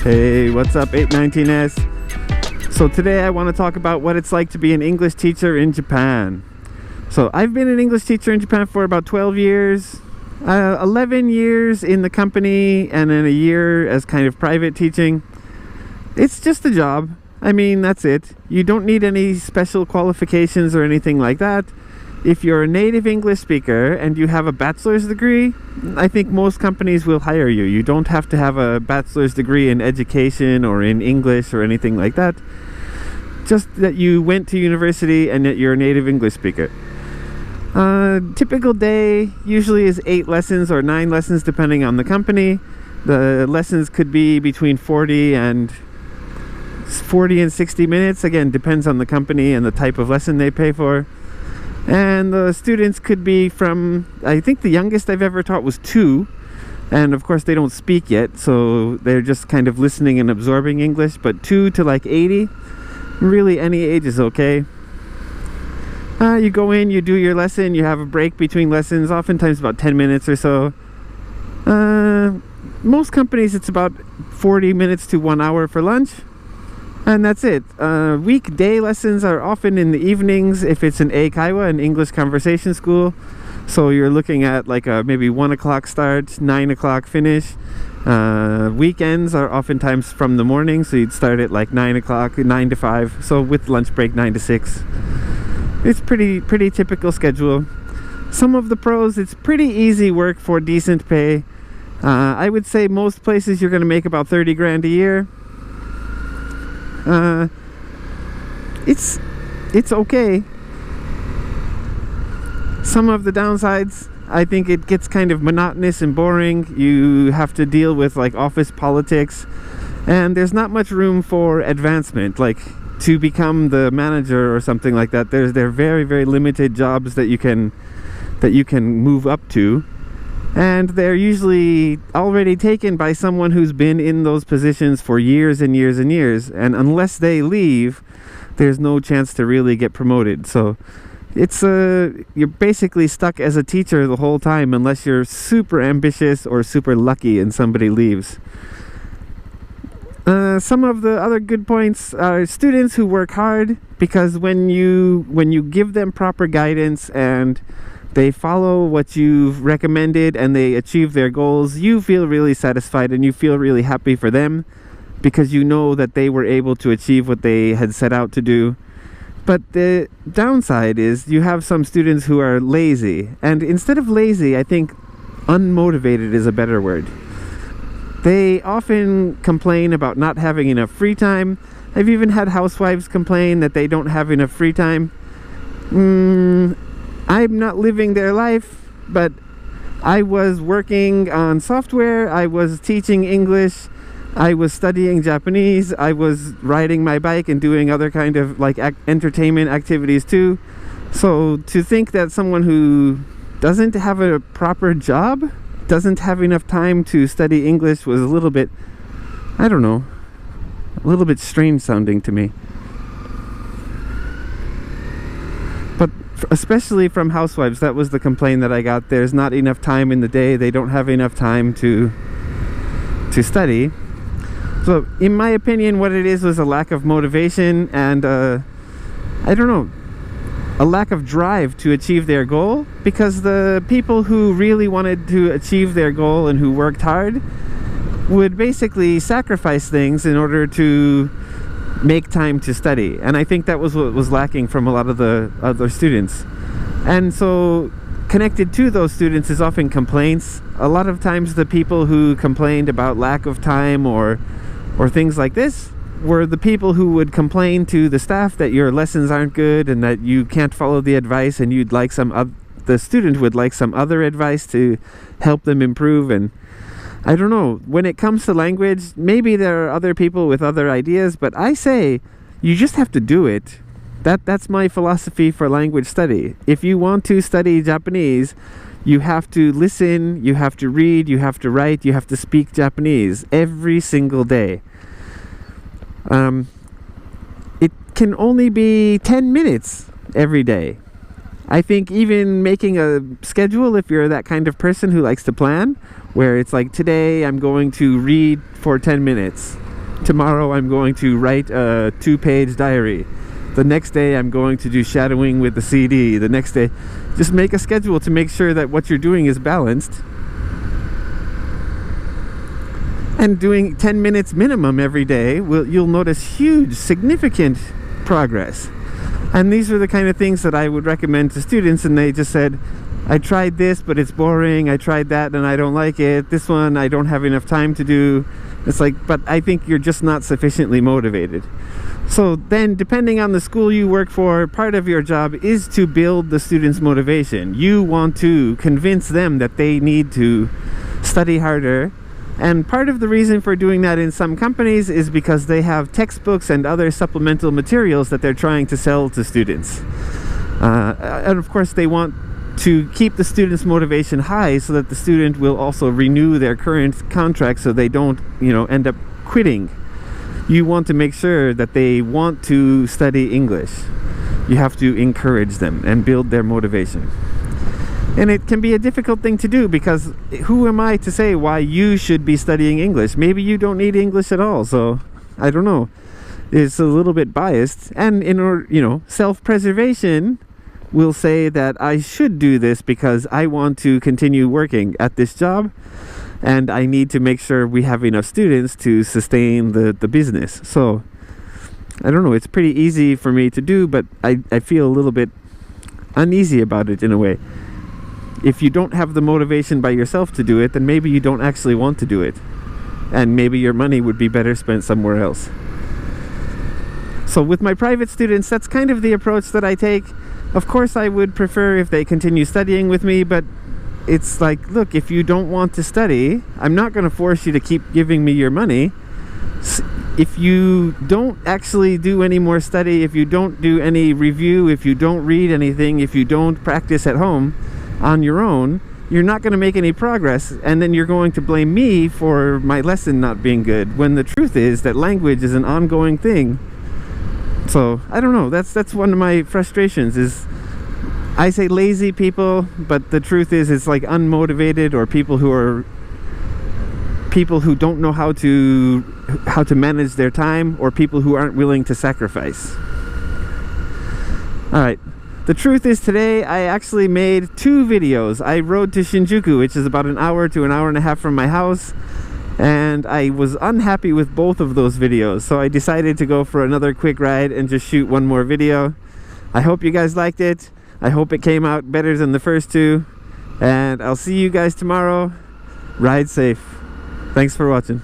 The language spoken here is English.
Hey, what's up 819S? So today I want to talk about what it's like to be an English teacher in Japan. So I've been an English teacher in Japan for about 12 years, 11 years in the company, and then a year as kind of private teaching. It's just a job. I mean, that's it. You don't need any special qualifications or anything like that. If you're a native English speaker and you have a bachelor's degree, I think most companies will hire you. You don't have to have a bachelor's degree in education or in English or anything like that. Just that you went to university and that you're a native English speaker. Typical day usually is 8 lessons or 9 lessons depending on the company. The lessons could be between 40 and 60 minutes. Again, depends on the company and the type of lesson they pay for. And the students could be from, I think the youngest I've ever taught was 2. And of course they don't speak yet, so they're just kind of listening and absorbing English. But 2 to like 80, really any age is okay. You go in, you do your lesson, you have a break between lessons, oftentimes about 10 minutes or so. Most companies it's about 40 minutes to 1 hour for lunch. And that's it. Weekday lessons are often in the evenings if it's an eikaiwa, an English conversation school. So you're looking at like a maybe 1 o'clock start, 9 o'clock finish. Weekends are oftentimes from the morning, so you'd start at like 9 o'clock, 9 to 5. So with lunch break 9 to 6. It's pretty typical schedule. Some of the pros, it's pretty easy work for decent pay. I would say most places you're going to make about 30 grand a year. It's okay. Some of the downsides, I think it gets kind of monotonous and boring. You have to deal with like office politics, and there's not much room for advancement, like to become the manager or something like that. There are very, very limited jobs that you can move up to. And they're usually already taken by someone who's been in those positions for years and years and years. And unless they leave, there's no chance to really get promoted. So it's you're basically stuck as a teacher the whole time unless you're super ambitious or super lucky and somebody leaves. Some of the other good points are students who work hard, because when you give them proper guidance and they follow what you've recommended and they achieve their goals, you feel really satisfied and you feel really happy for them, because you know that they were able to achieve what they had set out to do. But the downside is you have some students who are lazy, and instead of lazy, I think unmotivated is a better word. They often complain about not having enough free time. I've even had housewives complain that they don't have enough free time. I'm not living their life, but I was working on software, I was teaching English, I was studying Japanese, I was riding my bike and doing other kind of like entertainment activities too. So to think that someone who doesn't have a proper job, doesn't have enough time to study English was a little bit, I don't know, a little bit strange sounding to me. But especially from housewives, that was the complaint that I got. There's not enough time in the day, they don't have enough time to study. So in my opinion, what it is was a lack of motivation and I don't know, a lack of drive to achieve their goal, because the people who really wanted to achieve their goal and who worked hard would basically sacrifice things in order to make time to study. And I think that was what was lacking from a lot of the other students. And so connected to those students is often complaints. A lot of times the people who complained about lack of time or things like this were the people who would complain to the staff that your lessons aren't good and that you can't follow the advice, and you'd like the student would like some other advice to help them improve. And I don't know, when it comes to language, maybe there are other people with other ideas, but I say you just have to do it. That's my philosophy for language study. If you want to study Japanese, you have to listen, you have to read, you have to write, you have to speak Japanese every single day. It can only be 10 minutes every day. I think even making a schedule, if you're that kind of person who likes to plan, where it's like, today I'm going to read for 10 minutes. tomorrow I'm going to write a 2-page diary. The next day I'm going to do shadowing with the CD. The next day, just make a schedule to make sure that what you're doing is balanced. And doing 10 minutes minimum every day, you'll notice huge, significant progress. And these are the kind of things that I would recommend to students, and they just said, I tried this, but it's boring. I tried that and I don't like it. This one I don't have enough time to do. It's like, but I think you're just not sufficiently motivated. So then, depending on the school you work for, part of your job is to build the students' motivation. You want to convince them that they need to study harder. And part of the reason for doing that in some companies is because they have textbooks and other supplemental materials that they're trying to sell to students. And of course, they want to keep the student's motivation high so that the student will also renew their current contract so they don't, end up quitting. You want to make sure that they want to study English. You have to encourage them and build their motivation. And it can be a difficult thing to do because who am I to say why you should be studying English? Maybe you don't need English at all, so I don't know. It's a little bit biased. And in order, self-preservation will say that I should do this because I want to continue working at this job and I need to make sure we have enough students to sustain the business. So I don't know, it's pretty easy for me to do, but I feel a little bit uneasy about it in a way. If you don't have the motivation by yourself to do it, then maybe you don't actually want to do it, and maybe your money would be better spent somewhere else. So with my private students, that's kind of the approach that I take. Of course, I would prefer if they continue studying with me, but it's like, look, if you don't want to study, I'm not going to force you to keep giving me your money. If you don't actually do any more study, if you don't do any review, if you don't read anything, if you don't practice at home on your own, you're not going to make any progress, and then you're going to blame me for my lesson not being good, when the truth is that language is an ongoing thing. So I don't know, that's one of my frustrations is I say lazy people, but the truth is it's like unmotivated, or people who don't know how to manage their time, or people who aren't willing to sacrifice. All right, the truth is today I actually made 2 videos. I rode to Shinjuku, which is about an hour to an hour and a half from my house, and I was unhappy with both of those videos, so I decided to go for another quick ride and just shoot one more video. I hope you guys liked it. I hope it came out better than the first 2, and I'll see you guys tomorrow. Ride safe. Thanks for watching.